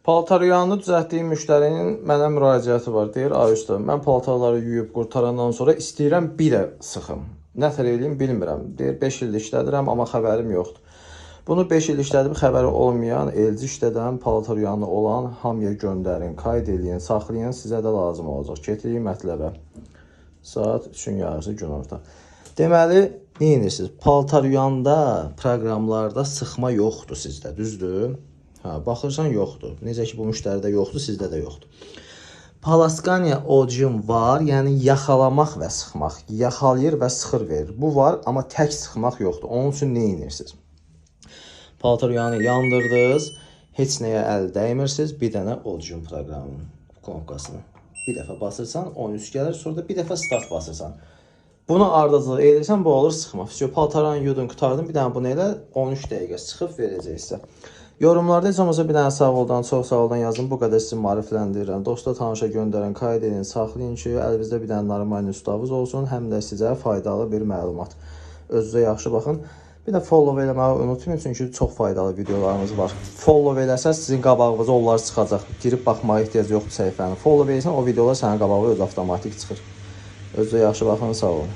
Paltaryanı düzəltdiyim müştərinin mənə müraciəti var. Deyir, ay usta, mən paltarları yuyub qurtarandan sonra istəyirəm bir də sıxım. Nətər eləyim bilmirəm. Deyir, 5 il işlədirəm, amma xəbərim yoxdur. Bunu 5 il işlədib xəbəri olmayan, elci işlədən, paltaryanı olan hamıya göndərin, qayd eləyin, saxlayın, sizə də lazım olacaq. Getirin mətləbə. Saat 3-ün yarısı günorta. Deməli, neyinirsiniz? Paltaryanda, proqramlarda sıxma yoxdur sizdə, düzdür? Baxırsan yoxdur. Necə ki bu müştəridə yoxdur, sizdə də yoxdur. Palaskania Ojim var, yəni yaxalamaq və sıxmaq. Yaxalayır və sıxır verir. Bu var, amma tək sıxmaq yoxdur. Onun üçün nə edirsiniz? Paltaryanı yandırdınız, heç nəyə əl dəymirsiniz. Bir dənə Ojim proqramının knopkasını bir dəfə basırsan, 13 gəlir, sonra da bir dəfə start basırsan. Bunu ardıcılıq edirsən, bu olur sıxma. Paltaranı yudun, qutardın, bir dənə bunu elə 13 dəqiqə sıxıb verəcəksə. Yorumlarda heç olmasa bir dənə sağ oldan, çox sağ oldan yazın. Bu qədər sizi maarifləndirirəm. Dosta, tanışa göndərin, qayd edin, saxlayın ki, əlinizdə bir dənə normal ustavız olsun, həm də sizə faydalı bir məlumat. Özünüzə yaxşı baxın. Bir də follow eləməyi unutmayın, çünki çox faydalı videolarımız var. Follow eləsəz sizin qabağınıza onlar çıxacaq. Girib baxmağa ehtiyac yoxdur səhifənin. Follow eləsən o videolar sənin qabağına öz avtomatik çıxır. Özünüzə yaxşı baxın, sağ olun.